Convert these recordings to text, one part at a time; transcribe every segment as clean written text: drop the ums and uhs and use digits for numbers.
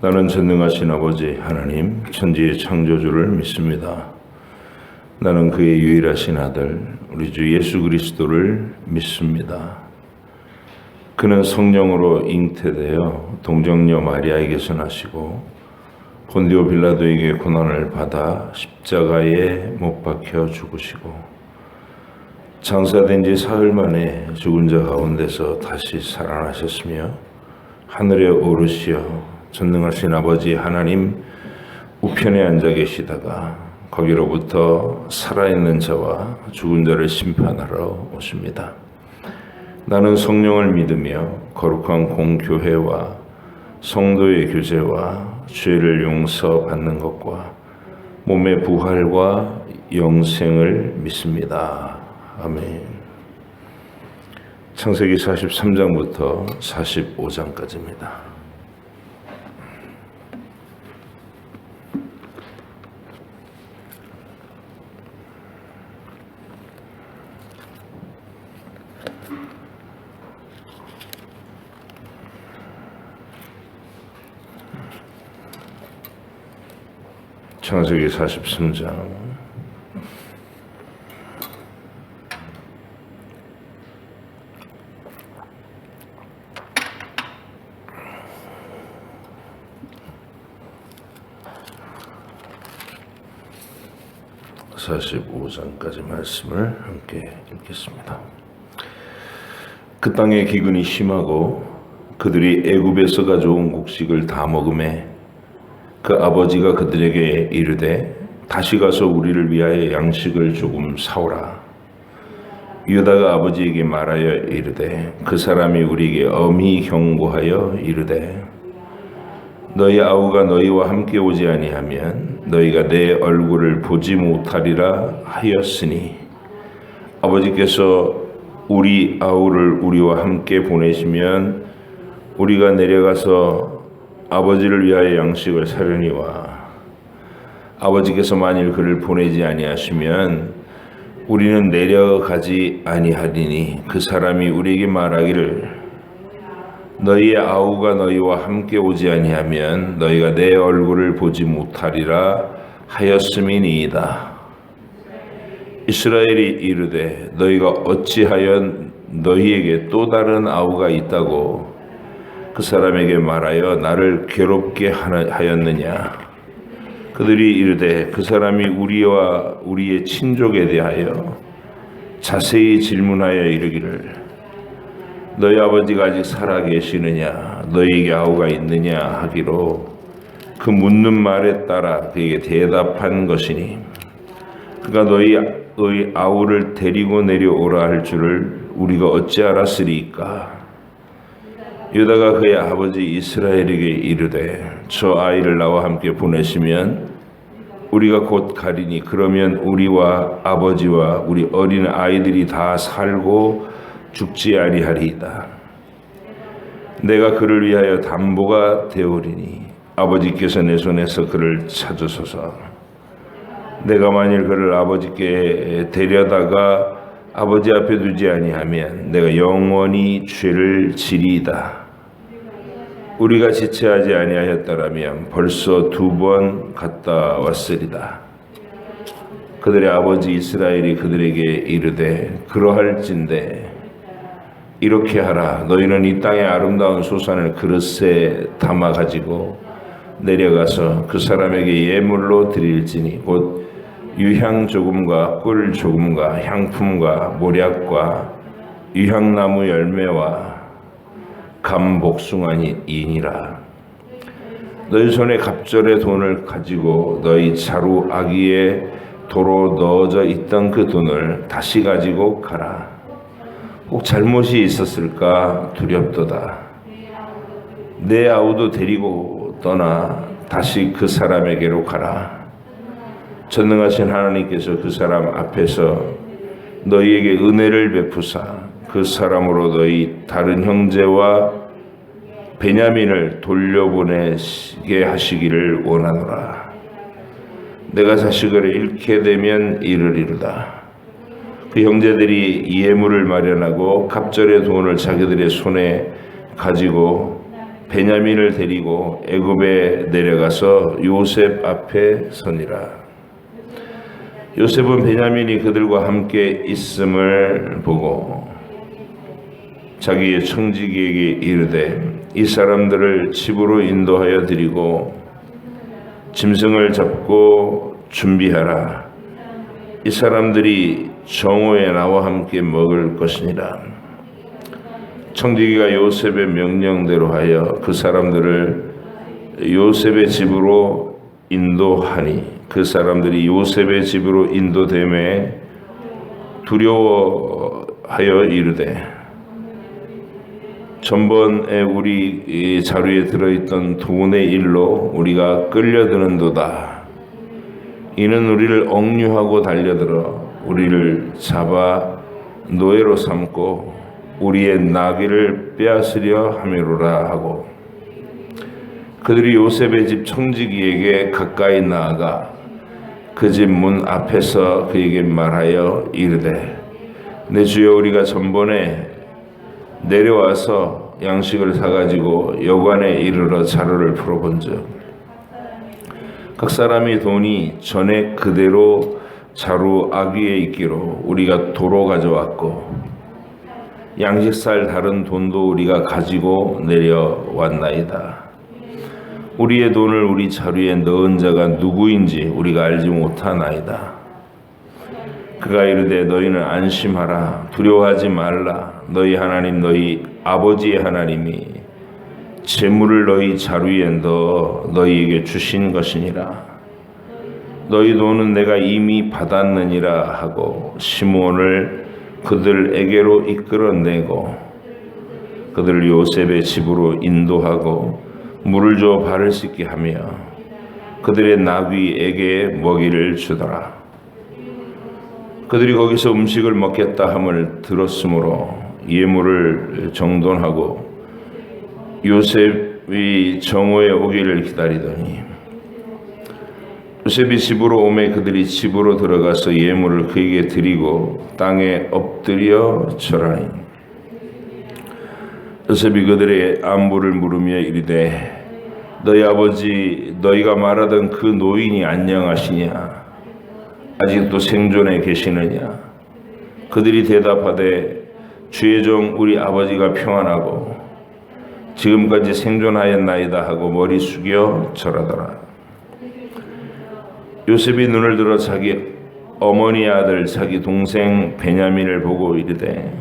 나는 전능하신 아버지 하나님 천지의 창조주를 믿습니다. 나는 그의 유일하신 아들 우리 주 예수 그리스도를 믿습니다. 그는 성령으로 잉태되어 동정녀 마리아에게서 나시고 본디오 빌라도에게 고난을 받아 십자가에 못 박혀 죽으시고 장사된 지 사흘 만에 죽은 자 가운데서 다시 살아나셨으며 하늘에 오르시어 전능하신 아버지 하나님 우편에 앉아 계시다가 거기로부터 살아있는 자와 죽은 자를 심판하러 오십니다. 나는 성령을 믿으며 거룩한 공교회와 성도의 교제와 죄를 용서받는 것과 몸의 부활과 영생을 믿습니다. 아멘. 창세기 43장부터 45장까지입니다. 창세기 43장 45장까지 말씀을 함께 읽겠습니다. 그 땅에 기근이 심하고 그들이 애굽에서 가져온 곡식을 다 먹음에 그 아버지가 그들에게 이르되 다시 가서 우리를 위하여 양식을 조금 사오라. 유다가 아버지에게 말하여 이르되 그 사람이 우리에게 엄히 경고하여 이르되 너희 아우가 너희와 함께 오지 아니하면 너희가 내 얼굴을 보지 못하리라 하였으니 아버지께서 우리 아우를 우리와 함께 보내시면 우리가 내려가서 아버지를 위하여 양식을 사려니와 아버지께서 만일 그를 보내지 아니하시면 우리는 내려가지 아니하리니 그 사람이 우리에게 말하기를 너희의 아우가 너희와 함께 오지 아니하면 너희가 내 얼굴을 보지 못하리라 하였음이니이다. 이스라엘이 이르되 너희가 어찌하여 너희에게 또 다른 아우가 있다고 그 사람에게 말하여 나를 괴롭게 하였느냐. 그들이 이르되 그 사람이 우리와 우리의 친족에 대하여 자세히 질문하여 이르기를 너희 아버지가 아직 살아 계시느냐 너희에게 아우가 있느냐 하기로 그 묻는 말에 따라 그에게 대답한 것이니 그가 너희의 아우를 데리고 내려오라 할 줄을 우리가 어찌 알았으리까. 유다가 그의 아버지 이스라엘에게 이르되 저 아이를 나와 함께 보내시면 우리가 곧 가리니 그러면 우리와 아버지와 우리 어린 아이들이 다 살고 죽지 아니하리이다. 내가 그를 위하여 담보가 되오리니 아버지께서 내 손에서 그를 찾으소서. 내가 만일 그를 아버지께 데려다가 아버지 앞에 두지 아니하면 내가 영원히 죄를 지리이다. 우리가 지체하지 아니하였더라면 벌써 2번 갔다 왔으리다. 그들의 아버지 이스라엘이 그들에게 이르되 그러할진대 이렇게 하라. 너희는 이 땅의 아름다운 소산을 그릇에 담아 가지고 내려가서 그 사람에게 예물로 드릴지니 곧 유향 조금과 꿀 조금과 향품과 모략과 유향나무 열매와 감 복숭아니이니라. 너희 손에 갑절의 돈을 가지고 너희 자루 아기에 도로 넣어져 있던 그 돈을 다시 가지고 가라. 혹 잘못이 있었을까 두렵도다. 내 아우도 데리고 떠나 다시 그 사람에게로 가라. 전능하신 하나님께서 그 사람 앞에서 너희에게 은혜를 베푸사 그 사람으로 너희 다른 형제와 베냐민을 돌려보내게 하시기를 원하노라. 내가 자식을 잃게 되면 이르리로다. 그 형제들이 예물을 마련하고 갑절의 돈을 자기들의 손에 가지고 베냐민을 데리고 애굽에 내려가서 요셉 앞에 서니라. 요셉은 베냐민이 그들과 함께 있음을 보고 자기의 청지기에게 이르되 이 사람들을 집으로 인도하여 드리고 짐승을 잡고 준비하라. 이 사람들이 정오에 나와 함께 먹을 것이니라. 청지기가 요셉의 명령대로 하여 그 사람들을 요셉의 집으로 인도하니 그 사람들이 요셉의 집으로 인도됨에 두려워하여 이르되 전번에 우리 자루에 들어있던 돈의 일로 우리가 끌려드는도다. 이는 우리를 억류하고 달려들어 우리를 잡아 노예로 삼고 우리의 나귀를 빼앗으려 함이로라 하고 그들이 요셉의 집 청지기에게 가까이 나아가 그 집 문 앞에서 그에게 말하여 이르되 내 주여 우리가 전번에 내려와서 양식을 사가지고 여관에 이르러 자루를 풀어본즉 각 사람이 돈이 전에 그대로 자루 아귀에 있기로 우리가 도로 가져왔고 양식 살 다른 돈도 우리가 가지고 내려왔나이다. 우리의 돈을 우리 자루에 넣은 자가 누구인지 우리가 알지 못하나이다. 그가 이르되 너희는 안심하라. 두려워하지 말라. 너희 하나님 너희 아버지의 하나님이 재물을 너희 자루에 넣어 너희에게 주신 것이니라. 너희 돈은 내가 이미 받았느니라 하고 시므온을 그들에게로 이끌어내고 그들을 요셉의 집으로 인도하고 물을 줘 발을 씻게 하며 그들의 나귀에게 먹이를 주더라. 그들이 거기서 음식을 먹겠다 함을 들었으므로 예물을 정돈하고 요셉이 정오에 오기를 기다리더니 요셉이 집으로 오매 그들이 집으로 들어가서 예물을 그에게 드리고 땅에 엎드려 절하니 요셉이 그들의 안부를 물으며 이르되 너희 아버지 너희가 말하던 그 노인이 안녕하시냐? 아직도 생존해 계시느냐? 그들이 대답하되 주의 종 우리 아버지가 평안하고 지금까지 생존하였나이다 하고 머리 숙여 절하더라. 요셉이 눈을 들어 자기 어머니 아들 자기 동생 베냐민을 보고 이르되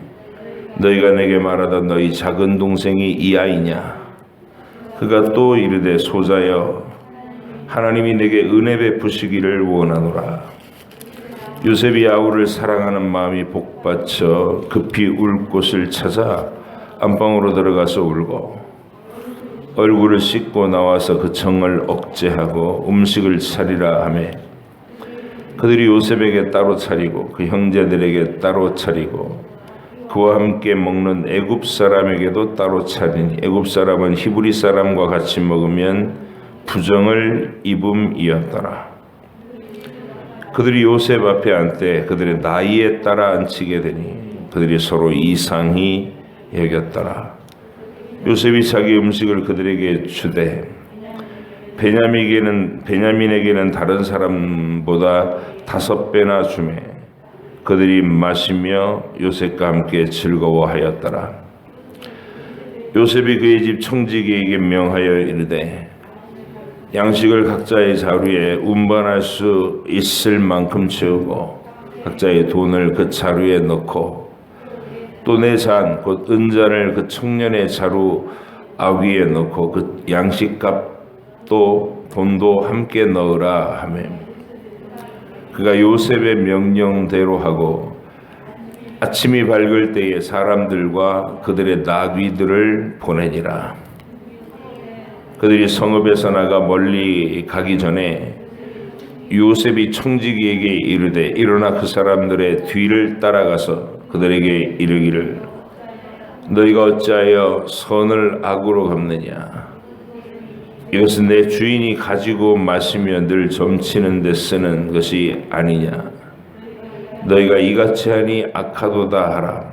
너희가 내게 말하던 너희 작은 동생이 이 아이냐? 그가 또 이르되 소자여 하나님이 내게 은혜 베푸시기를 원하노라. 요셉이 아우를 사랑하는 마음이 복받쳐 급히 울 곳을 찾아 안방으로 들어가서 울고 얼굴을 씻고 나와서 그 정을 억제하고 음식을 차리라 하매 그들이 요셉에게 따로 차리고 그 형제들에게 따로 차리고 그와 함께 먹는 애굽 사람에게도 따로 차리니 애굽 사람은 히브리 사람과 같이 먹으면 부정을 입음이었더라. 그들이 요셉 앞에 앉되 그들의 나이에 따라 앉히게 되니 그들이 서로 이상히 여겼더라. 요셉이 자기 음식을 그들에게 주되 베냐민에게는 다른 사람보다 5배나 주매 그들이 마시며 요셉과 함께 즐거워하였더라. 요셉이 그의 집 청지기에게 명하여 이르되 양식을 각자의 자루에 운반할 수 있을 만큼 채우고 각자의 돈을 그 자루에 넣고 또 내 잔 곧 은잔을 그 청년의 자루 아귀에 넣고 그 양식값도 돈도 함께 넣으라 하며 그가 요셉의 명령대로 하고 아침이 밝을 때에 사람들과 그들의 나귀들을 보내니라. 그들이 성읍에서 나가 멀리 가기 전에 요셉이 청지기에게 이르되 일어나 그 사람들의 뒤를 따라가서 그들에게 이르기를 너희가 어찌하여 선을 악으로 갚느냐? 이것은 내 주인이 가지고 마시며 늘 점치는 데 쓰는 것이 아니냐? 너희가 이같이 하니 악하도다 하라.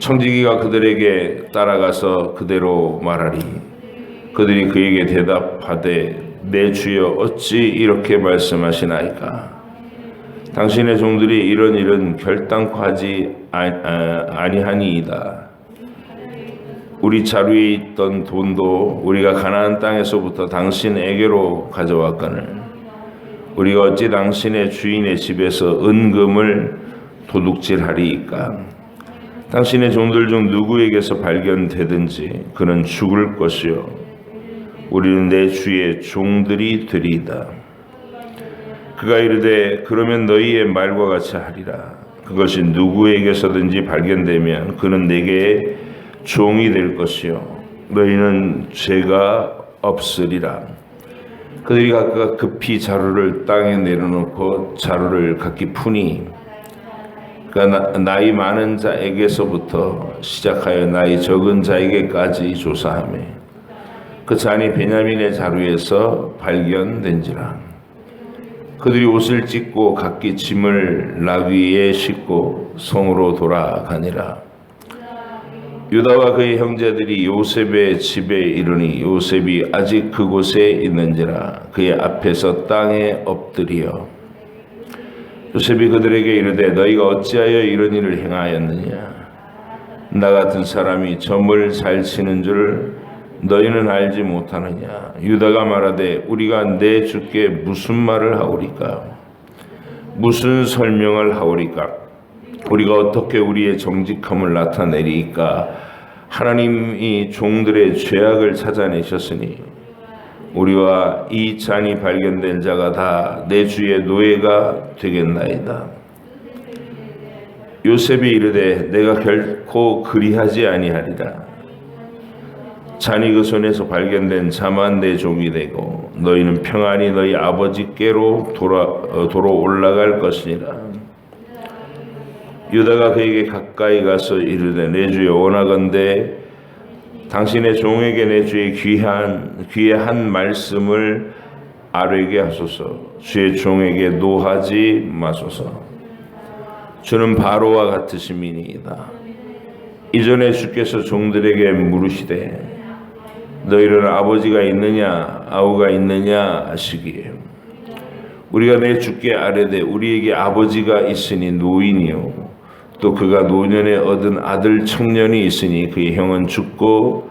청지기가 그들에게 따라가서 그대로 말하리. 그들이 그에게 대답하되 내 주여 어찌 이렇게 말씀하시나이까? 당신의 종들이 이런 결단코 하지 아니하니이다. 우리 자루에 있던 돈도 우리가 가나안 땅에서부터 당신에게로 가져왔거늘 우리가 어찌 당신의 주인의 집에서 은금을 도둑질하리이까? 당신의 종들 중 누구에게서 발견되든지 그는 죽을 것이요 우리는 내 주의 종들이 되리이다. 그가 이르되 그러면 너희의 말과 같이 하리라. 그것이 누구에게서든지 발견되면 그는 내게 종이 될 것이요 너희는 죄가 없으리라. 그들이 각각 급히 자루를 땅에 내려놓고 자루를 각기 푸니 그러니까 나이 많은 자에게서부터 시작하여 나이 적은 자에게까지 조사하며 그 잔이 베냐민의 자루에서 발견된지라. 그들이 옷을 찢고 각기 짐을 나귀에 싣고 성으로 돌아가니라. 유다와 그의 형제들이 요셉의 집에 이르니 요셉이 아직 그곳에 있는지라. 그의 앞에서 땅에 엎드리어 요셉이 그들에게 이르되 너희가 어찌하여 이런 일을 행하였느냐? 나 같은 사람이 점을 잘 치는 줄 너희는 알지 못하느냐? 유다가 말하되 우리가 내 주께 무슨 말을 하오리까? 무슨 설명을 하오리까? 우리가 어떻게 우리의 정직함을 나타내리까? 하나님이 종들의 죄악을 찾아내셨으니 우리와 이 잔이 발견된 자가 다 내 주의 노예가 되겠나이다. 요셉이 이르되 내가 결코 그리하지 아니하리라. 잔이 그 손에서 발견된 자만 내 종이 되고 너희는 평안히 너희 아버지께로 도로 올라갈 것이니라. 유다가 그에게 가까이 가서 이르되 내 주여 원하건대 당신의 종에게 내 주의 귀의 한 말씀을 아뢰게 하소서. 주의 종에게 노하지 마소서. 주는 바로와 같으심이니이다. 이전에 주께서 종들에게 물으시되 너희는 아버지가 있느냐 아우가 있느냐 하시기에 우리가 내 주께 아뢰되 우리에게 아버지가 있으니 노인이요 또 그가 노년에 얻은 아들 청년이 있으니 그의 형은 죽고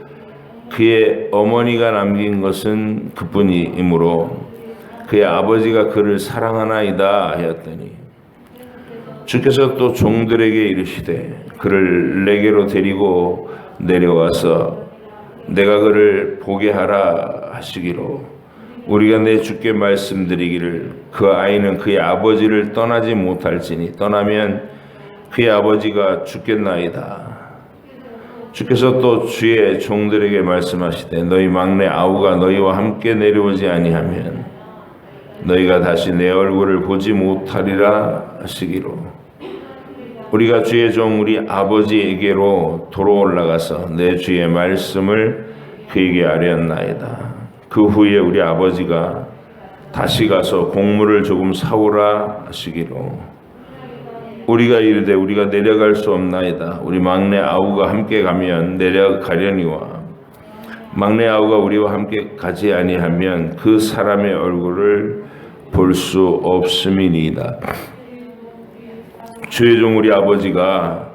그의 어머니가 남긴 것은 그뿐이므로 그의 아버지가 그를 사랑하나이다 하였더니 주께서 또 종들에게 이르시되 그를 내게로 데리고 내려와서 내가 그를 보게 하라 하시기로 우리가 내 주께 말씀드리기를 그 아이는 그의 아버지를 떠나지 못할지니 떠나면 그의 아버지가 죽겠나이다. 주께서 또 주의 종들에게 말씀하시되 너희 막내 아우가 너희와 함께 내려오지 아니하면 너희가 다시 내 얼굴을 보지 못하리라 하시기로 우리가 주의 종 우리 아버지에게로 도로 올라가서 내 주의 말씀을 그에게 아뢰었나이다. 그 후에 우리 아버지가 다시 가서 곡물을 조금 사오라 하시기로 우리가 이르되 우리가 내려갈 수 없나이다. 우리 막내 아우가 함께 가면 내려가려니와 막내 아우가 우리와 함께 가지 아니하면 그 사람의 얼굴을 볼 수 없음이니이다. 주의 종 우리 아버지가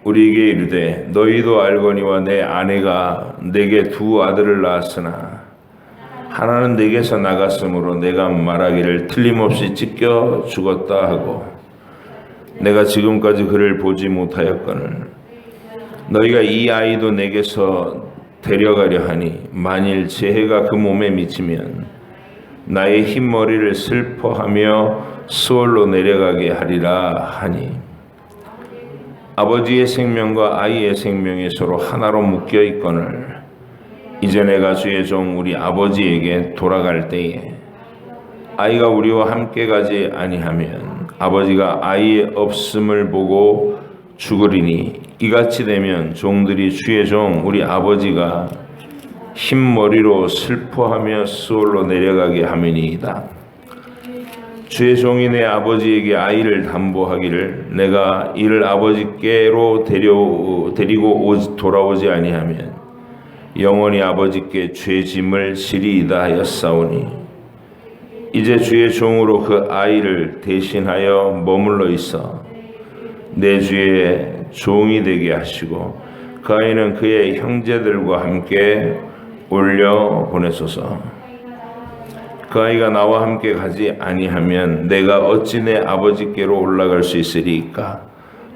우리에게 이르되 너희도 알거니와 내 아내가 내게 두 아들을 낳았으나 하나는 내게서 나갔으므로 내가 말하기를 틀림없이 찢겨 죽었다 하고 내가 지금까지 그를 보지 못하였거늘 너희가 이 아이도 내게서 데려가려 하니 만일 재해가 그 몸에 미치면 나의 흰머리를 슬퍼하며 수월로 내려가게 하리라 하니 아버지의 생명과 아이의 생명이 서로 하나로 묶여 있거늘 이제 내가 주의 종 우리 아버지에게 돌아갈 때에 아이가 우리와 함께 가지 아니하면 아버지가 아이의 없음을 보고 죽으리니 이같이 되면 종들이 주의 종 우리 아버지가 흰머리로 슬퍼하며 수월로 내려가게 함이니이다. 주의 종이 내 아버지에게 아이를 담보하기를 내가 이를 아버지께로 데리고 돌아오지 아니하면 영원히 아버지께 죄 짐을 지리이다 하였사오니 이제 주의 종으로 그 아이를 대신하여 머물러 있어 내 주의 종이 되게 하시고 그 아이는 그의 형제들과 함께 올려 보내소서. 그 아이가 나와 함께 가지 아니하면 내가 어찌 내 아버지께로 올라갈 수 있으리이까.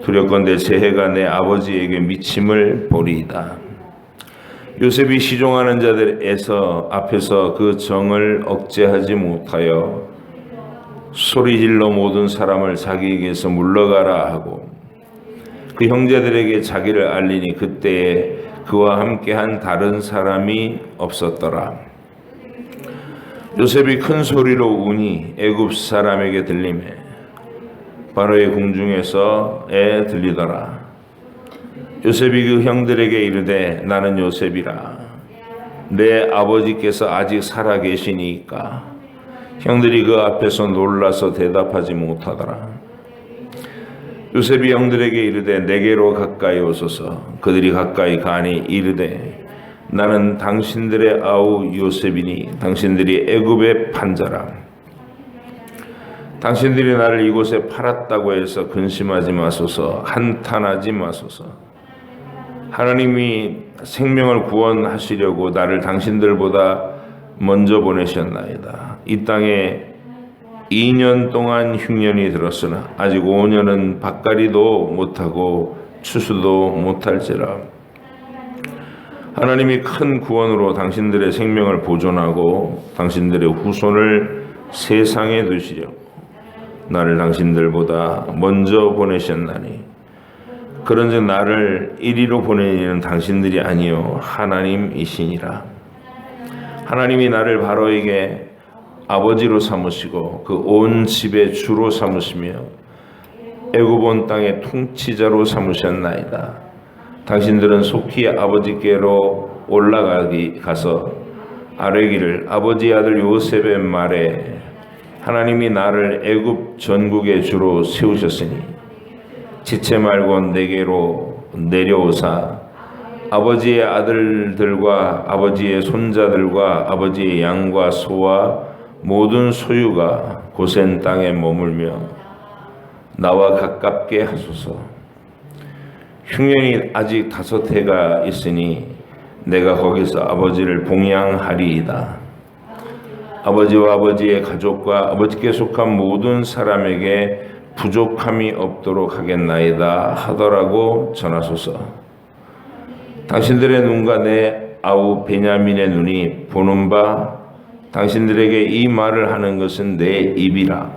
두렵건대 제 해가 내 아버지에게 미침을 보리이다. 요셉이 시종하는 자들에서 앞에서 그 정을 억제하지 못하여 소리질러 모든 사람을 자기에게서 물러가라 하고 그 형제들에게 자기를 알리니 그때에 그와 함께한 다른 사람이 없었더라. 요셉이 큰 소리로 우니 애굽 사람에게 들리매 바로의 궁중에서 들리더라. 요셉이 그 형들에게 이르되 나는 요셉이라. 내 아버지께서 아직 살아 계시니까. 형들이 그 앞에서 놀라서 대답하지 못하더라. 요셉이 형들에게 이르되 내게로 가까이 오소서. 그들이 가까이 가니 이르되 나는 당신들의 아우 요셉이니 당신들이 애굽의 판자라. 당신들이 나를 이곳에 팔았다고 해서 근심하지 마소서. 한탄하지 마소서. 하나님이 생명을 구원하시려고 나를 당신들보다 먼저 보내셨나이다. 이 땅에 2년 동안 흉년이 들었으나 아직 5년은 밭갈이도 못하고 추수도 못할지라. 하나님이 큰 구원으로 당신들의 생명을 보존하고 당신들의 후손을 세상에 두시려고 나를 당신들보다 먼저 보내셨나니 그런즉 나를 이리로 보낸 이는 당신들이 아니요 하나님이시니라. 하나님이 나를 바로에게 아버지로 삼으시고 그 온 집의 주로 삼으시며 애굽 온 땅의 통치자로 삼으셨나이다. 당신들은 속히 아버지께로 가서 아뢰기를 아버지 아들 요셉의 말에 하나님이 나를 애굽 전국의 주로 세우셨으니 지체 말고 내게로 내려오사 아버지의 아들들과 아버지의 손자들과 아버지의 양과 소와 모든 소유가 고센 땅에 머물며 나와 가깝게 하소서. 흉년이 아직 5해가 있으니 내가 거기서 아버지를 봉양하리이다. 아버지와 아버지의 가족과 아버지께 속한 모든 사람에게 부족함이 없도록 하겠나이다 하더라고 전하소서. 당신들의 눈과 내 아우 베냐민의 눈이 보는 바 당신들에게 이 말을 하는 것은 내 입이라.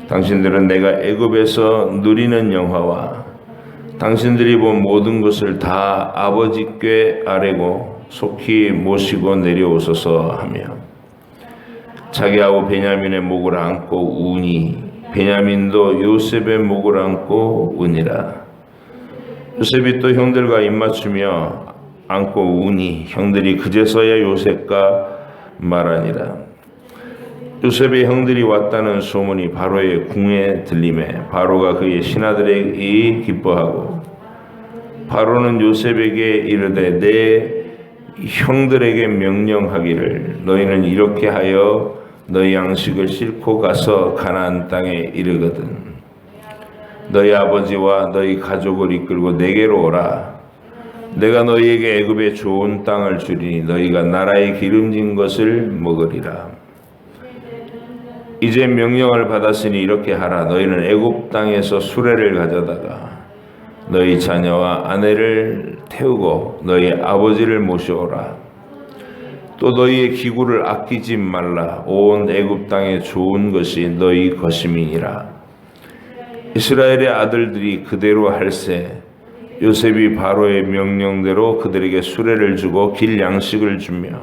당신들은 내가 애굽에서 누리는 영화와 당신들이 본 모든 것을 다 아버지께 아뢰고 속히 모시고 내려오소서 하며 자기 아우 베냐민의 목을 안고 우니 베냐민도 요셉의 목을 안고 우니라. 요셉이 또 형들과 입맞추며 안고 우니 형들이 그제서야 요셉과 말하니라. 요셉의 형들이 왔다는 소문이 바로의 궁에 들리매 바로가 그의 신하들에게 기뻐하고 바로는 요셉에게 이르되 내 형들에게 명령하기를 너희는 이렇게 하여 너희 양식을 싣고 가서 가나안 땅에 이르거든 너희 아버지와 너희 가족을 이끌고 내게로 오라. 내가 너희에게 애굽의 좋은 땅을 주리니 너희가 나라의 기름진 것을 먹으리라. 이제 명령을 받았으니 이렇게 하라. 너희는 애굽 땅에서 수레를 가져다가 너희 자녀와 아내를 태우고 너희 아버지를 모셔오라. 또 너희의 기구를 아끼지 말라. 온 애굽 땅에 좋은 것이 너희 것임이니라. 이스라엘의 아들들이 그대로 할세. 요셉이 바로의 명령대로 그들에게 수레를 주고 길 양식을 주며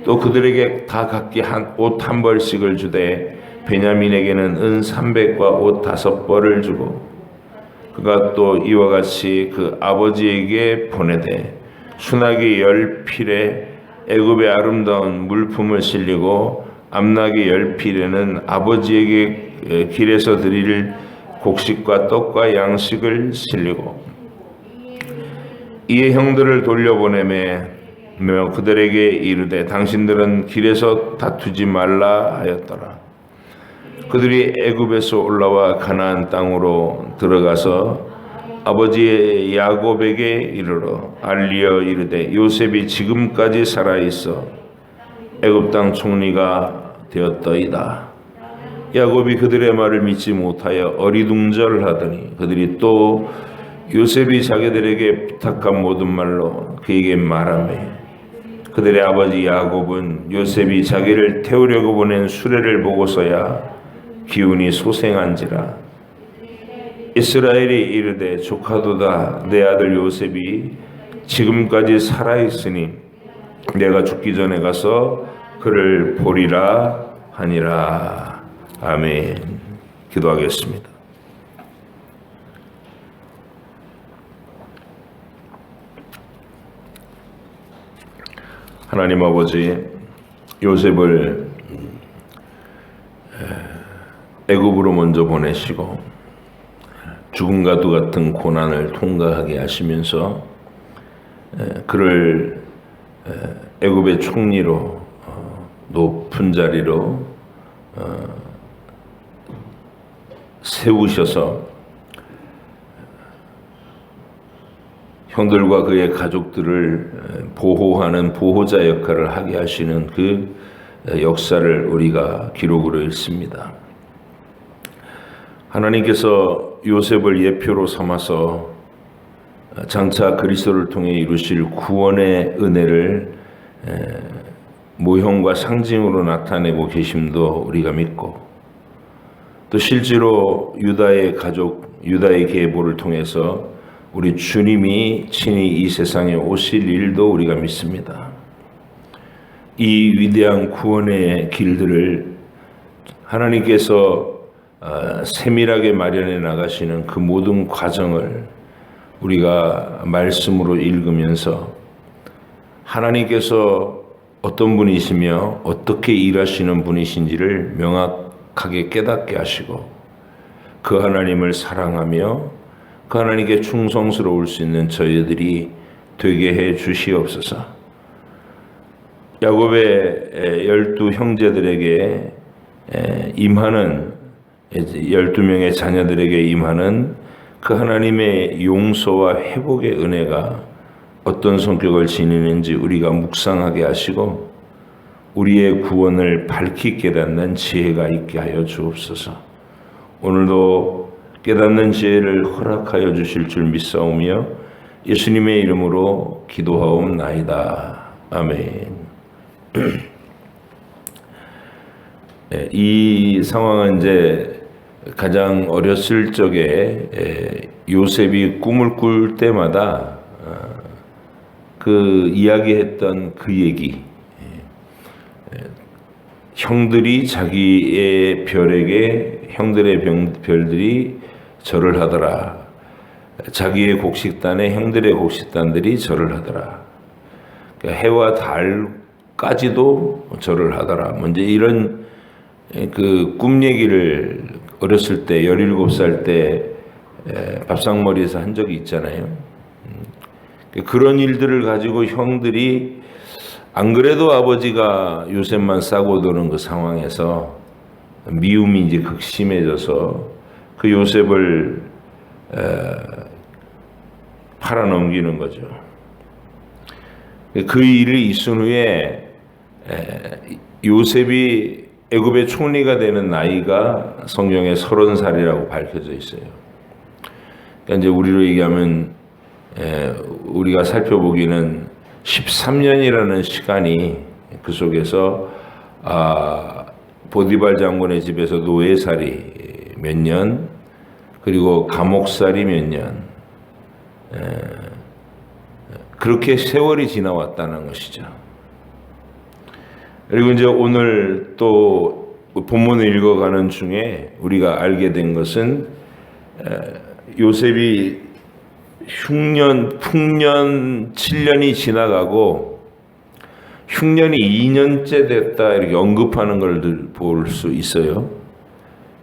또 그들에게 다 각기 옷 한 벌씩을 주되 베냐민에게는 은 300과 옷 5벌을 주고 그가 또 이와 같이 그 아버지에게 보내되 순하게 10필에 애굽의 아름다운 물품을 실리고 암낙의 10필에는 아버지에게 길에서 드릴 곡식과 떡과 양식을 실리고 이에 형들을 돌려보내며 그들에게 이르되 당신들은 길에서 다투지 말라 하였더라. 그들이 애굽에서 올라와 가나안 땅으로 들어가서 아버지 야곱에게 이르러 알리어 이르되 요셉이 지금까지 살아있어 애굽 땅 총리가 되었더이다. 야곱이 그들의 말을 믿지 못하여 어리둥절하더니 그들이 또 요셉이 자기들에게 부탁한 모든 말로 그에게 말하며 그들의 아버지 야곱은 요셉이 자기를 태우려고 보낸 수레를 보고서야 기운이 소생한지라. 이스라엘이 이르되 조카도다 내 아들 요셉이 지금까지 살아있으니 내가 죽기 전에 가서 그를 보리라 하니라. 아멘. 기도하겠습니다. 하나님 아버지, 요셉을 애굽으로 먼저 보내시고 죽음과도 같은 고난을 통과하게 하시면서 그를 애굽의 총리로 높은 자리로 세우셔서 형들과 그의 가족들을 보호하는 보호자 역할을 하게 하시는 그 역사를 우리가 기록으로 읽습니다. 하나님께서 요셉을 예표로 삼아서 장차 그리스도를 통해 이루실 구원의 은혜를 모형과 상징으로 나타내고 계심도 우리가 믿고 또 실제로 유다의 가족, 유다의 계보를 통해서 우리 주님이 친히 이 세상에 오실 일도 우리가 믿습니다. 이 위대한 구원의 길들을 하나님께서 세밀하게 마련해 나가시는 그 모든 과정을 우리가 말씀으로 읽으면서 하나님께서 어떤 분이시며 어떻게 일하시는 분이신지를 명확하게 깨닫게 하시고 그 하나님을 사랑하며 그 하나님께 충성스러울 수 있는 저희들이 되게 해 주시옵소서. 야곱의 12 형제들에게 임하는 12명의 자녀들에게 임하는 그 하나님의 용서와 회복의 은혜가 어떤 성격을 지니는지 우리가 묵상하게 하시고 우리의 구원을 밝히 깨닫는 지혜가 있게 하여 주옵소서. 오늘도 깨닫는 지혜를 허락하여 주실 줄 믿사오며 예수님의 이름으로 기도하옵나이다. 아멘. 이 상황은 이제 가장 어렸을 적에 요셉이 꿈을 꿀 때마다 그 이야기했던 그 얘기, 형들이 자기의 별에게 형들의 별들이 절을 하더라. 자기의 곡식단에 형들의 곡식단들이 절을 하더라. 그러니까 해와 달까지도 절을 하더라. 먼저 이런 그 꿈 얘기를 어렸을 때 17살 때 밥상머리에서 한 적이 있잖아요. 그런 일들을 가지고 형들이 안 그래도 아버지가 요셉만 싸고 도는 그 상황에서 미움이 이제 극심해져서 그 요셉을 팔아넘기는 거죠. 그 일이 있은 후에 요셉이 애굽의 총리가 되는 나이가 성경에 30살이라고 밝혀져 있어요. 그러니까 이제 우리로 얘기하면 우리가 살펴보기는 13년이라는 시간이 그 속에서 보디발 장군의 집에서 노예살이 몇 년, 그리고 감옥살이 몇 년, 그렇게 세월이 지나왔다는 것이죠. 그리고 이제 오늘 또 본문을 읽어가는 중에 우리가 알게 된 것은 요셉이 흉년, 풍년 7년이 지나가고 흉년이 2년째 됐다 이렇게 언급하는 걸 볼 수 있어요.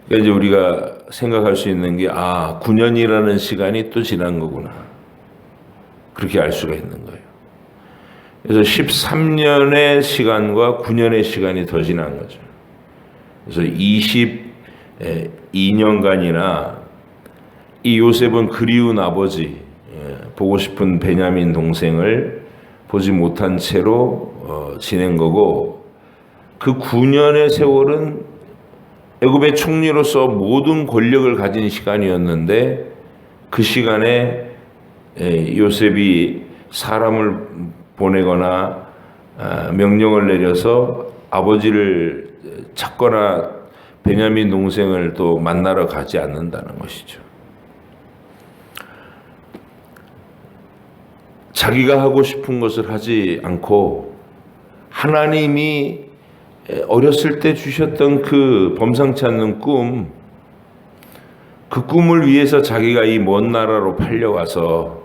그러니까 이제 우리가 생각할 수 있는 게 9년이라는 시간이 또 지난 거구나. 그렇게 알 수가 있는 거예요. 그래서 13년의 시간과 9년의 시간이 더 지난 거죠. 그래서 22년간이나 이 요셉은 그리운 아버지, 보고 싶은 베냐민 동생을 보지 못한 채로 지낸 거고, 그 9년의 세월은 애굽의 총리로서 모든 권력을 가진 시간이었는데, 그 시간에 요셉이 사람을 보내거나 명령을 내려서 아버지를 찾거나 베냐민 동생을 또 만나러 가지 않는다는 것이죠. 자기가 하고 싶은 것을 하지 않고 하나님이 어렸을 때 주셨던 그 범상치 않는 꿈, 그 꿈을 위해서 자기가 이 먼 나라로 팔려와서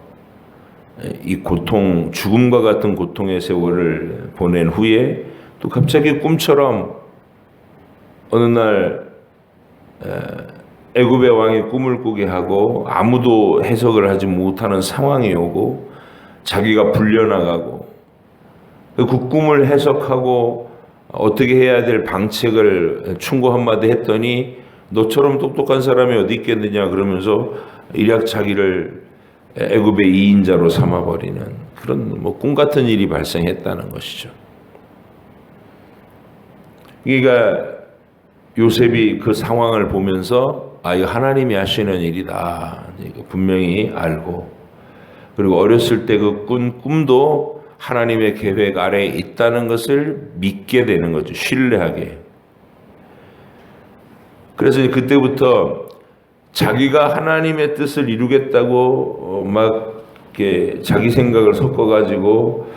이 고통, 죽음과 같은 고통의 세월을 보낸 후에 또 갑자기 꿈처럼 어느 날 애굽의 왕이 꿈을 꾸게 하고 아무도 해석을 하지 못하는 상황이 오고 자기가 불려나가고 그 꿈을 해석하고 어떻게 해야 될 방책을 충고 한마디 했더니 너처럼 똑똑한 사람이 어디 있겠느냐 그러면서 일약 자기를 애굽의 2인자로 삼아버리는 그런 꿈 같은 일이 발생했다는 것이죠. 그러니까 요셉이 그 상황을 보면서 이거 하나님이 하시는 일이다. 분명히 알고, 그리고 어렸을 때 그 꾼 꿈도 하나님의 계획 아래에 있다는 것을 믿게 되는 거죠. 신뢰하게. 그래서 그때부터 자기가 하나님의 뜻을 이루겠다고 막 이렇게 자기 생각을 섞어가지고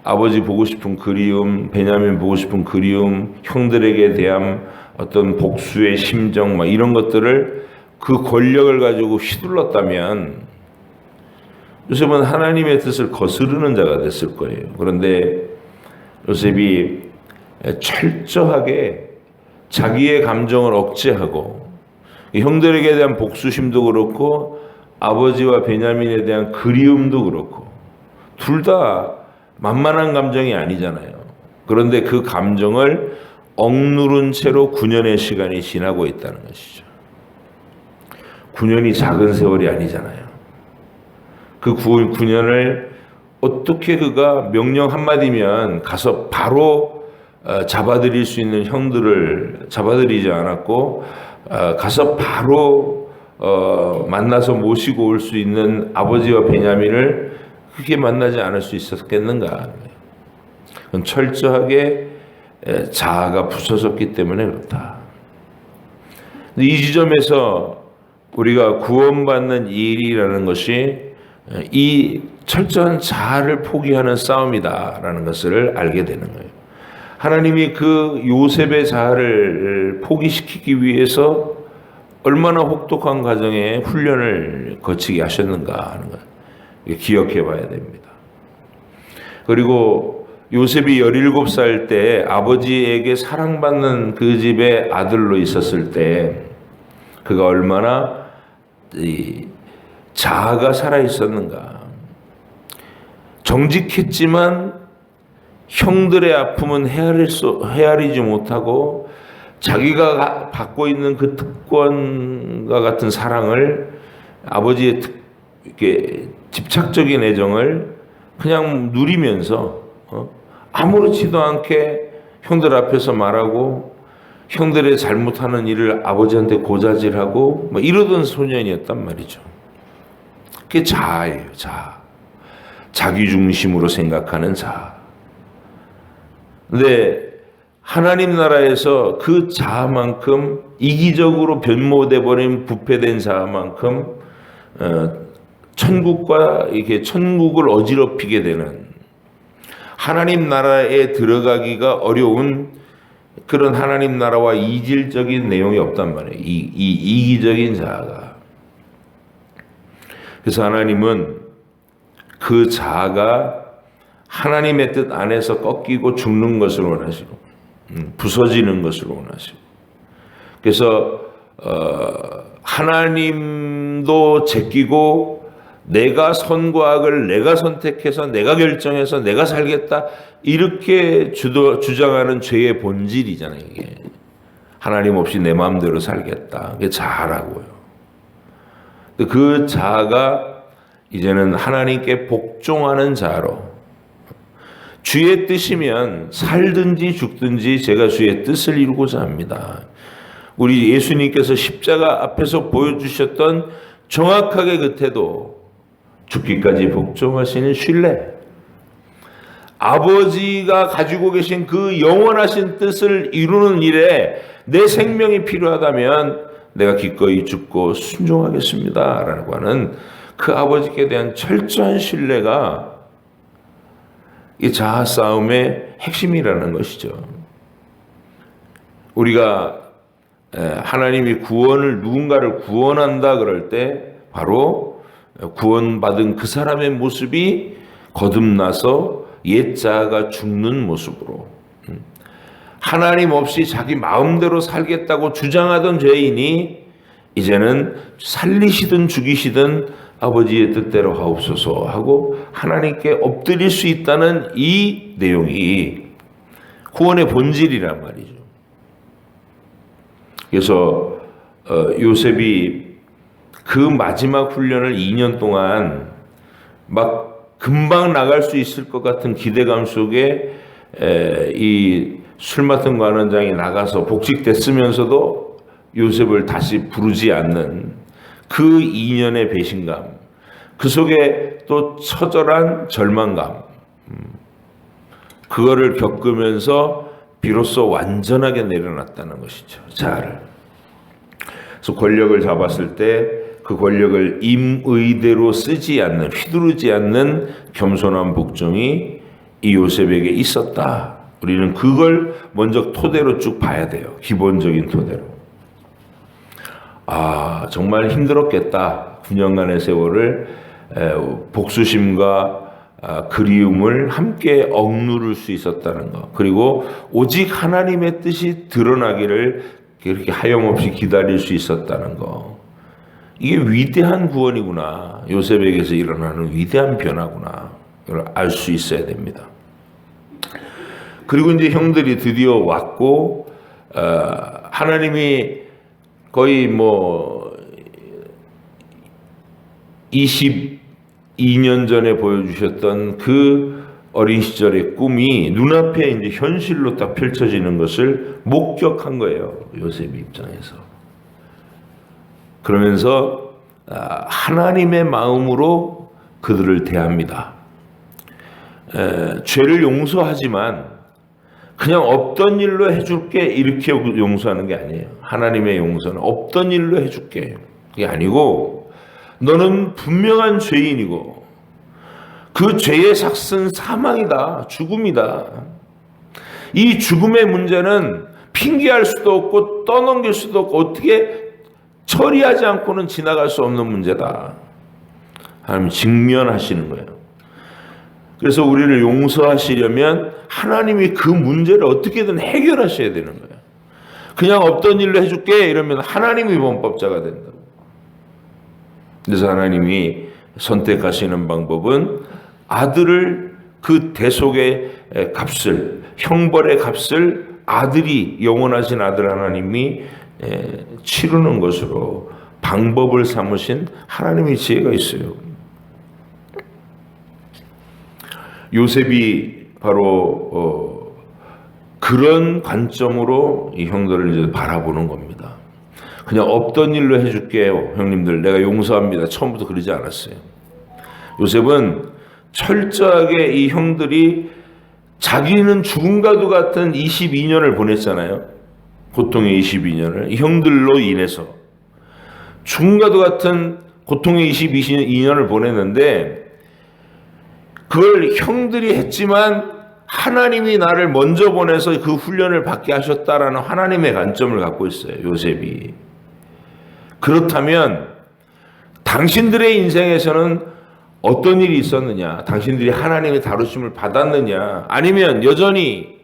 아버지 보고 싶은 그리움, 베냐민 보고 싶은 그리움, 형들에게 대한 어떤 복수의 심정, 막 이런 것들을 그 권력을 가지고 휘둘렀다면 요셉은 하나님의 뜻을 거스르는 자가 됐을 거예요. 그런데 요셉이 철저하게 자기의 감정을 억제하고 형들에게 대한 복수심도 그렇고 아버지와 베냐민에 대한 그리움도 그렇고 둘 다 만만한 감정이 아니잖아요. 그런데 그 감정을 억누른 채로 9년의 시간이 지나고 있다는 것이죠. 9년이 작은 세월이 아니잖아요. 그 9년을 어떻게 그가 명령 한마디면 가서 바로 잡아들일 수 있는 형들을 잡아들이지 않았고 가서 바로 만나서 모시고 올 수 있는 아버지와 베냐민을 그렇게 만나지 않을 수 있었겠는가? 그건 철저하게 자아가 부서졌기 때문에 그렇다. 이 지점에서 우리가 구원받는 일이라는 것이 이 철저한 자아를 포기하는 싸움이다라는 것을 알게 되는 거예요. 하나님이 그 요셉의 자아를 포기시키기 위해서 얼마나 혹독한 과정의 훈련을 거치게 하셨는가 하는 것 기억해 봐야 됩니다. 그리고 요셉이 17살 때 아버지에게 사랑받는 그 집의 아들로 있었을 때 그가 얼마나 자아가 살아있었는가. 정직했지만 형들의 아픔은 헤아리지 못하고 자기가 받고 있는 그 특권과 같은 사랑을 아버지의 이렇게 집착적인 애정을 그냥 누리면서 아무렇지도 않게 형들 앞에서 말하고 형들의 잘못하는 일을 아버지한테 고자질하고 이러던 소년이었단 말이죠. 그게 자아예요. 자아. 자기 중심으로 생각하는 자아. 근데 하나님 나라에서 그 자아만큼 이기적으로 변모돼 버린 부패된 자아만큼 천국과 이렇게 천국을 어지럽히게 되는 하나님 나라에 들어가기가 어려운 그런 하나님 나라와 이질적인 내용이 없단 말이에요. 이 이기적인 자아가. 그래서 하나님은 그 자아가 하나님의 뜻 안에서 꺾이고 죽는 것을 원하시고 부서지는 것을 원하시고 그래서 하나님도 제끼고 내가 선과 악을 내가 선택해서 내가 결정해서 내가 살겠다 이렇게 주장하는 죄의 본질이잖아요. 이게 하나님 없이 내 마음대로 살겠다. 그게 자아라고요. 그 자아가 이제는 하나님께 복종하는 자로 주의 뜻이면 살든지 죽든지 제가 주의 뜻을 이루고자 합니다. 우리 예수님께서 십자가 앞에서 보여주셨던 정확하게 그 태도 죽기까지 복종하시는 신뢰 아버지가 가지고 계신 그 영원하신 뜻을 이루는 일에 내 생명이 필요하다면 내가 기꺼이 죽고 순종하겠습니다 라고 하는 그 아버지께 대한 철저한 신뢰가 이 자아 싸움의 핵심이라는 것이죠. 우리가 하나님이 누군가를 구원한다 그럴 때 바로 구원받은 그 사람의 모습이 거듭나서 옛 자아가 죽는 모습으로 하나님 없이 자기 마음대로 살겠다고 주장하던 죄인이 이제는 살리시든 죽이시든 아버지의 뜻대로 하옵소서 하고 하나님께 엎드릴 수 있다는 이 내용이 구원의 본질이란 말이죠. 그래서 요셉이 그 마지막 훈련을 2년 동안 막 금방 나갈 수 있을 것 같은 기대감 속에 이 술 맡은 관원장이 나가서 복직됐으면서도 요셉을 다시 부르지 않는 그 2년의 배신감, 그 속에 또 처절한 절망감, 그거를 겪으면서 비로소 완전하게 내려놨다는 것이죠. 자아를. 그래서 권력을 잡았을 때 그 권력을 임의대로 쓰지 않는, 휘두르지 않는 겸손한 복종이 이 요셉에게 있었다. 우리는 그걸 먼저 토대로 쭉 봐야 돼요. 기본적인 토대로. 정말 힘들었겠다. 9년간의 세월을 복수심과 그리움을 함께 억누를 수 있었다는 것. 그리고 오직 하나님의 뜻이 드러나기를 그렇게 하염없이 기다릴 수 있었다는 것. 이게 위대한 구원이구나. 요셉에게서 일어나는 위대한 변화구나. 이걸 알 수 있어야 됩니다. 그리고 이제 형들이 드디어 왔고 하나님이 거의 22년 전에 보여주셨던 그 어린 시절의 꿈이 눈앞에 이제 현실로 딱 펼쳐지는 것을 목격한 거예요. 요셉 입장에서. 그러면서 하나님의 마음으로 그들을 대합니다. 죄를 용서하지만 그냥 없던 일로 해줄게 이렇게 용서하는 게 아니에요. 하나님의 용서는 없던 일로 해줄게 그게 아니고 너는 분명한 죄인이고 그 죄의 삭은 사망이다. 죽음이다. 이 죽음의 문제는 핑계할 수도 없고 떠넘길 수도 없고 어떻게 처리하지 않고는 지나갈 수 없는 문제다. 하나님 직면하시는 거예요. 그래서 우리를 용서하시려면 하나님이 그 문제를 어떻게든 해결하셔야 되는 거예요. 그냥 없던 일로 해줄게 이러면 하나님이 범법자가 된다고. 그래서 하나님이 선택하시는 방법은 아들을 그 대속의 값을 형벌의 값을 아들이 영원하신 아들 하나님이 치르는 것으로 방법을 삼으신 하나님의 지혜가 있어요. 요셉이 바로 그런 관점으로 이 형들을 이제 바라보는 겁니다. 그냥 없던 일로 해줄게요. 형님들 내가 용서합니다. 처음부터 그러지 않았어요. 요셉은 철저하게 이 형들이 자기는 죽음과도 같은 22년을 보냈잖아요. 고통의 22년을 형들로 인해서 죽음과도 같은 고통의 22년을 보냈는데 그걸 형들이 했지만 하나님이 나를 먼저 보내서 그 훈련을 받게 하셨다라는 하나님의 관점을 갖고 있어요. 요셉이. 그렇다면 당신들의 인생에서는 어떤 일이 있었느냐? 당신들이 하나님의 다루심을 받았느냐? 아니면 여전히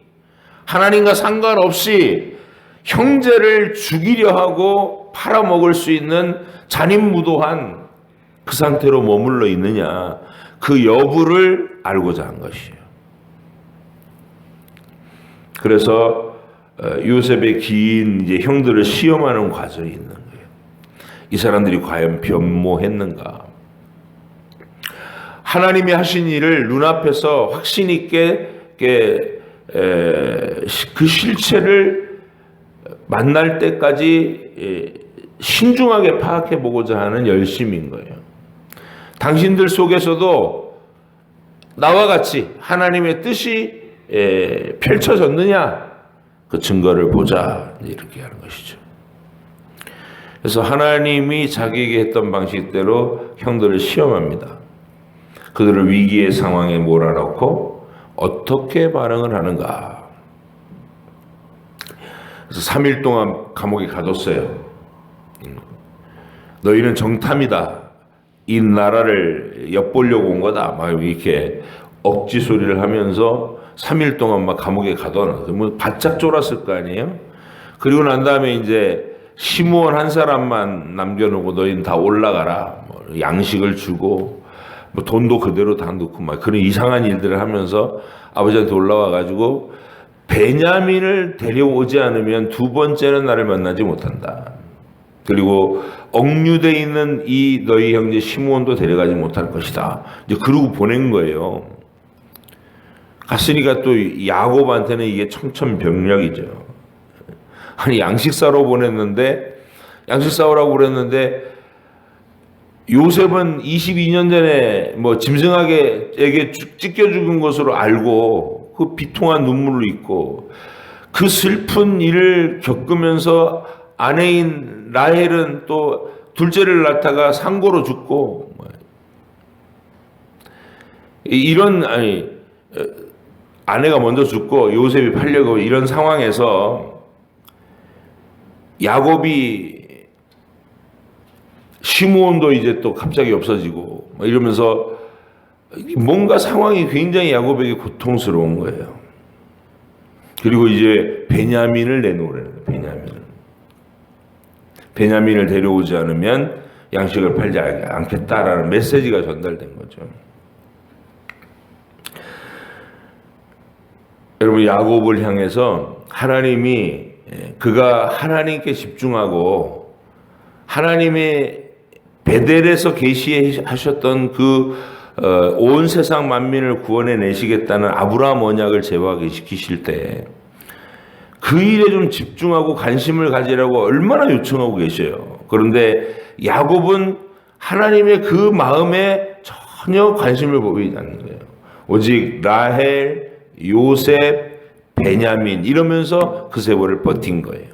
하나님과 상관없이 형제를 죽이려 하고 팔아먹을 수 있는 잔인무도한 그 상태로 머물러 있느냐? 그 여부를 알고자 한 것이에요. 그래서 요셉의 긴 이제 형들을 시험하는 과정이 있는 거예요. 이 사람들이 과연 변모했는가? 하나님이 하신 일을 눈앞에서 확신 있게 그 실체를 만날 때까지 신중하게 파악해 보고자 하는 열심인 거예요. 당신들 속에서도 나와 같이 하나님의 뜻이 펼쳐졌느냐? 그 증거를 보자. 이렇게 하는 것이죠. 그래서 하나님이 자기에게 했던 방식대로 형들을 시험합니다. 그들을 위기의 상황에 몰아넣고 어떻게 반응을 하는가. 그래서 3일 동안 감옥에 가뒀어요. 너희는 정탐이다. 이 나라를 엿보려고 온 거다. 막 이렇게 억지 소리를 하면서 3일 동안 막 감옥에 가둬놨어요. 뭐 바짝 쫄았을 거 아니에요? 그리고 난 다음에 이제 시므온 한 사람만 남겨놓고 너희는 다 올라가라. 뭐 양식을 주고 뭐 돈도 그대로 다 넣고 막 그런 이상한 일들을 하면서 아버지한테 올라와 가지고 베냐민을 데려오지 않으면 두 번째는 나를 만나지 못한다. 그리고 억류돼 있는 이 너희 형제 시므온도 데려가지 못할 것이다. 이제 그러고 보낸 거예요. 갔으니까 또 야곱한테는 이게 청천벽력이죠. 아니 양식 사러 보냈는데 양식 사오라고 그랬는데 요셉은 22년 전에 뭐 짐승에게 찢겨 죽은 것으로 알고 그 비통한 눈물을 잊고 그 슬픈 일을 겪으면서 아내인 라헬은 또 둘째를 낳다가 상고로 죽고 이런 아내가 먼저 죽고 요셉이 팔려고 이런 상황에서 야곱이 시므온도 이제 또 갑자기 없어지고 이러면서 뭔가 상황이 굉장히 야곱에게 고통스러운 거예요. 그리고 이제 베냐민을 내놓으라는 거예요. 베냐민을 데려오지 않으면 양식을 팔지 않겠다라는 메시지가 전달된 거죠. 여러분 야곱을 향해서 하나님이 그가 하나님께 집중하고 하나님의 베델에서 계시하셨던 그 온 세상 만민을 구원해 내시겠다는 아브라함 언약을 재확인시키실 때 그 일에 좀 집중하고 관심을 가지라고 얼마나 요청하고 계셔요. 그런데 야곱은 하나님의 그 마음에 전혀 관심을 보이지 않는 거예요. 오직 라헬, 요셉, 베냐민 이러면서 그 세월을 버틴 거예요.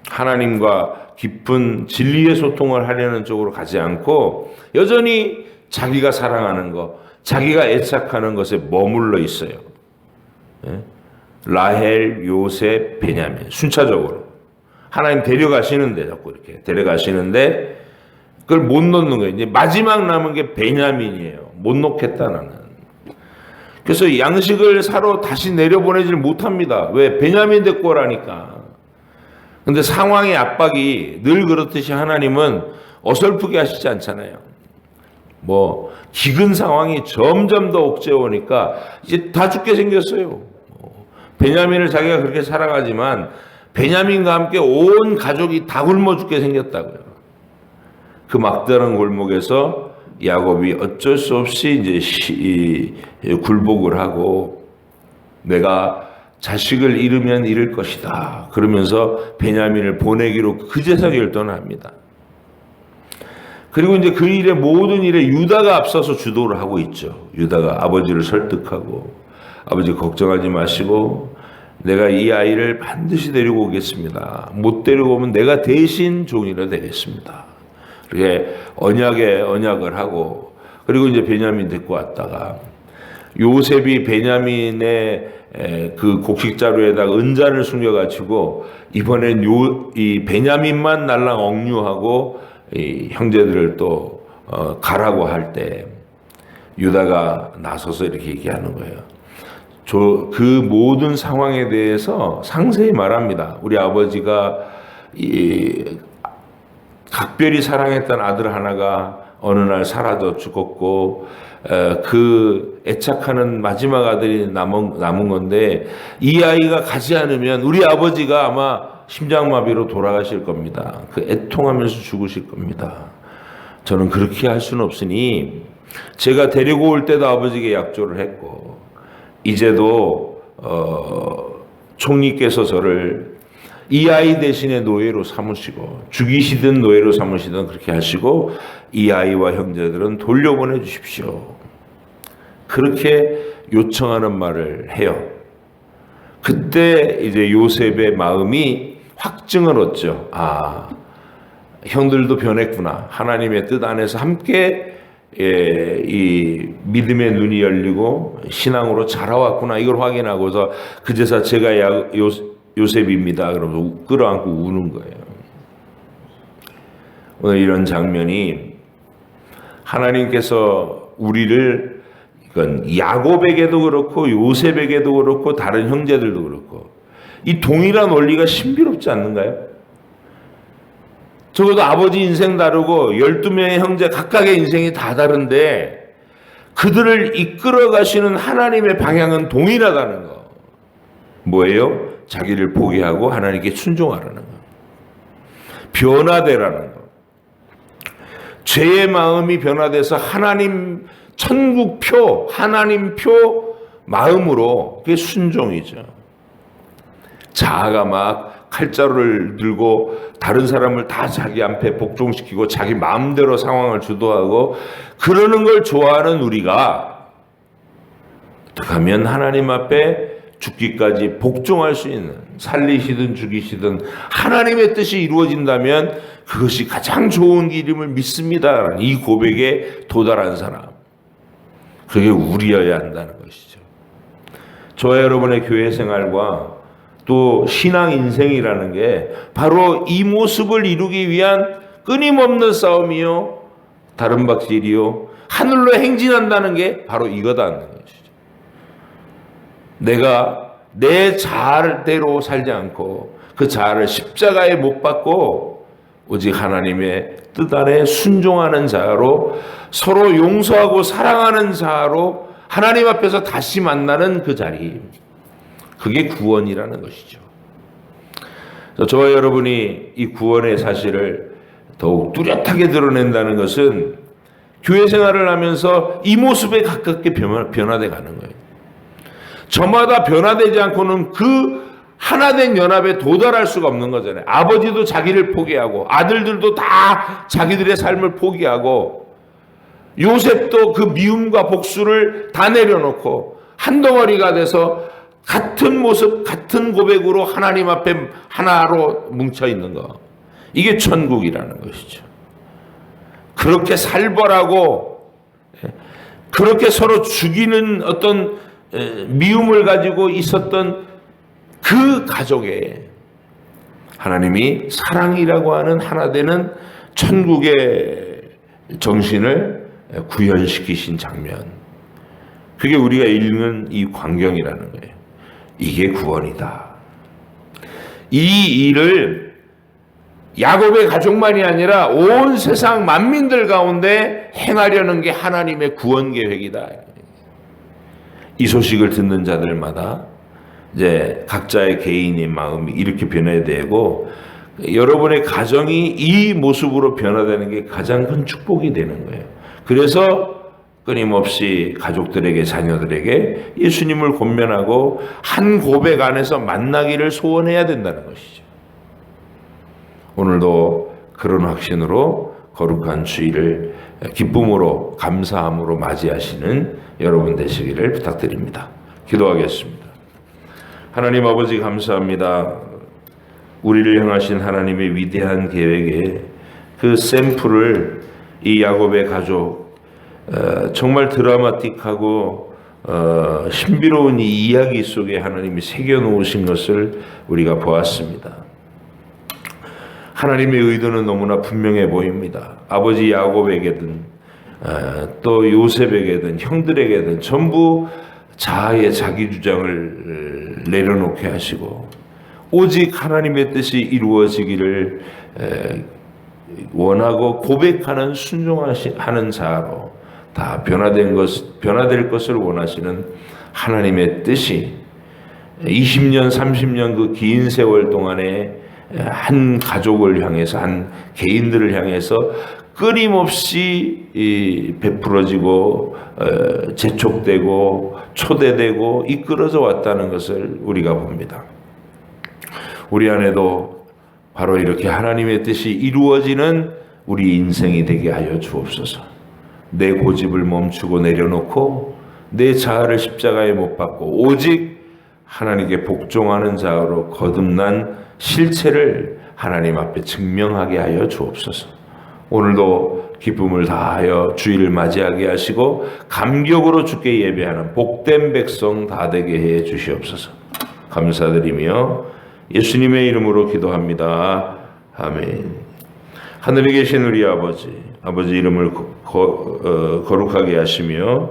하나님과 깊은 진리의 소통을 하려는 쪽으로 가지 않고 여전히 자기가 사랑하는 것, 자기가 애착하는 것에 머물러 있어요. 라헬, 요셉, 베냐민 순차적으로 하나님 데려가시는데 자꾸 이렇게 데려가시는데 그걸 못 놓는 거예요. 이제 마지막 남은 게 베냐민이에요. 못 놓겠다 나는. 그래서 양식을 사러 다시 내려보내지를 못합니다. 왜? 베냐민 데리고 오라니까. 근데 상황의 압박이 늘 그렇듯이 하나님은 어설프게 하시지 않잖아요. 뭐 기근 상황이 점점 더 옥죄오니까 이제 다 죽게 생겼어요. 베냐민을 자기가 그렇게 사랑하지만 베냐민과 함께 온 가족이 다 굶어 죽게 생겼다고요. 그 막다른 골목에서 야곱이 어쩔 수 없이 이제 굴복을 하고 내가 자식을 잃으면 잃을 것이다. 그러면서 베냐민을 보내기로 그제서 결단을 합니다. 그리고 이제 그 일에 모든 일에 유다가 앞서서 주도를 하고 있죠. 유다가 아버지를 설득하고 아버지 걱정하지 마시고 내가 이 아이를 반드시 데리고 오겠습니다. 못 데리고 오면 내가 대신 종이라 되겠습니다. 그렇게 언약을 하고 그리고 이제 베냐민 데리고 왔다가 요셉이 베냐민의 그 곡식자루에다가 은잔을 숨겨가지고 이번엔 이 베냐민만 날랑 억류하고 이 형제들을 또 가라고 할 때 유다가 나서서 이렇게 얘기하는 거예요. 그 모든 상황에 대해서 상세히 말합니다. 우리 아버지가 각별히 사랑했던 아들 하나가 어느 날 사라져 죽었고 그 애착하는 마지막 아들이 남은 건데 이 아이가 가지 않으면 우리 아버지가 아마 심장마비로 돌아가실 겁니다. 그 애통하면서 죽으실 겁니다. 저는 그렇게 할 수는 없으니 제가 데리고 올 때도 아버지에게 약조를 했고 이제도 총리께서 저를 이 아이 대신에 노예로 삼으시고 죽이시든 노예로 삼으시든 그렇게 하시고 이 아이와 형제들은 돌려보내 주십시오. 그렇게 요청하는 말을 해요. 그때 이제 요셉의 마음이 확증을 얻죠. 아, 형들도 변했구나. 하나님의 뜻 안에서 함께 이 믿음의 눈이 열리고 신앙으로 자라왔구나. 이걸 확인하고서 그제서 제가 요셉입니다. 그러면서 끌어안고 우는 거예요. 오늘 이런 장면이 하나님께서 우리를 이건 야곱에게도 그렇고 요셉에게도 그렇고 다른 형제들도 그렇고 이 동일한 원리가 신비롭지 않는가요? 적어도 아버지 인생 다르고 12명의 형제 각각의 인생이 다 다른데 그들을 이끌어 가시는 하나님의 방향은 동일하다는 거. 뭐예요? 자기를 포기하고 하나님께 순종하라는 거. 변화되라는 거. 죄의 마음이 변화돼서 하나님 천국표, 하나님표 마음으로 그게 순종이죠. 자아가 막 칼자루를 들고 다른 사람을 다 자기 앞에 복종시키고 자기 마음대로 상황을 주도하고 그러는 걸 좋아하는 우리가 어떻게 하면 하나님 앞에 죽기까지 복종할 수 있는 살리시든 죽이시든 하나님의 뜻이 이루어진다면 그것이 가장 좋은 길임을 믿습니다. 이 고백에 도달한 사람. 그게 우리여야 한다는 것이죠. 저와 여러분의 교회 생활과 또 신앙 인생이라는 게 바로 이 모습을 이루기 위한 끊임없는 싸움이요. 다른 박질이요. 하늘로 행진한다는 게 바로 이거다는 것이죠. 내가 내 자아대로 살지 않고 그 자아를 십자가에 못 박고 오직 하나님의 뜻 안에 순종하는 자로 서로 용서하고 사랑하는 자로 하나님 앞에서 다시 만나는 그 자리. 그게 구원이라는 것이죠. 저와 여러분이 이 구원의 사실을 더욱 뚜렷하게 드러낸다는 것은 교회 생활을 하면서 이 모습에 가깝게 변화돼 가는 거예요. 저마다 변화되지 않고는 그 하나된 연합에 도달할 수가 없는 거잖아요. 아버지도 자기를 포기하고 아들들도 다 자기들의 삶을 포기하고 요셉도 그 미움과 복수를 다 내려놓고 한 덩어리가 돼서 같은 모습, 같은 고백으로 하나님 앞에 하나로 뭉쳐 있는 거. 이게 천국이라는 것이죠. 그렇게 살벌하고 그렇게 서로 죽이는 어떤 미움을 가지고 있었던 그 가족에 하나님이 사랑이라고 하는 하나 되는 천국의 정신을 구현시키신 장면. 그게 우리가 읽는 이 광경이라는 거예요. 이게 구원이다. 이 일을 야곱의 가족만이 아니라 온 세상 만민들 가운데 행하려는 게 하나님의 구원 계획이다. 이 소식을 듣는 자들마다 이제 각자의 개인의 마음이 이렇게 변화되고 여러분의 가정이 이 모습으로 변화되는 게 가장 큰 축복이 되는 거예요. 그래서 끊임없이 가족들에게 자녀들에게 예수님을 권면하고 한 고백 안에서 만나기를 소원해야 된다는 것이죠. 오늘도 그런 확신으로 거룩한 주일을 기쁨으로 감사함으로 맞이하시는 여러분 되시기를 부탁드립니다. 기도하겠습니다. 하나님 아버지 감사합니다. 우리를 향하신 하나님의 위대한 계획에 그 샘플을 이 야곱의 가족 정말 드라마틱하고 신비로운 이 이야기 속에 하나님이 새겨놓으신 것을 우리가 보았습니다. 하나님의 의도는 너무나 분명해 보입니다. 아버지 야곱에게든 또 요셉에게든 형들에게든 전부 자아의 자기 주장을 내려놓게 하시고 오직 하나님의 뜻이 이루어지기를 원하고 고백하는 순종하는 자로 다 변화될 것을 원하시는 하나님의 뜻이 20년, 30년 그 긴 세월 동안에 한 가족을 향해서, 한 개인들을 향해서 끊임없이 베풀어지고 재촉되고 초대되고 이끌어져 왔다는 것을 우리가 봅니다. 우리 안에도 바로 이렇게 하나님의 뜻이 이루어지는 우리 인생이 되게 하여 주옵소서. 내 고집을 멈추고 내려놓고 내 자아를 십자가에 못 박고 오직 하나님께 복종하는 자로 거듭난 실체를 하나님 앞에 증명하게 하여 주옵소서. 오늘도 기쁨을 다하여 주일을 맞이하게 하시고 감격으로 주께 예배하는 복된 백성 다 되게 해 주시옵소서. 감사드리며 예수님의 이름으로 기도합니다. 아멘. 하늘에 계신 우리 아버지 이름을 거룩하게 하시며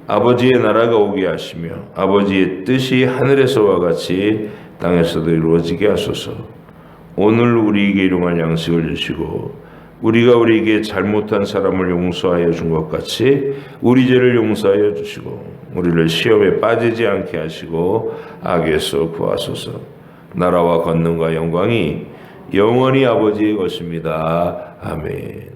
아버지의 나라가 오게 하시며 아버지의 뜻이 하늘에서와 같이 땅에서도 이루어지게 하소서. 오늘 우리에게 일용할 양식을 주시고 우리가 우리에게 잘못한 사람을 용서하여 준 것 같이 우리 죄를 용서하여 주시고 우리를 시험에 빠지지 않게 하시고 악에서 구하소서. 나라와 권능과 영광이 영원히 아버지의 것입니다. 아멘.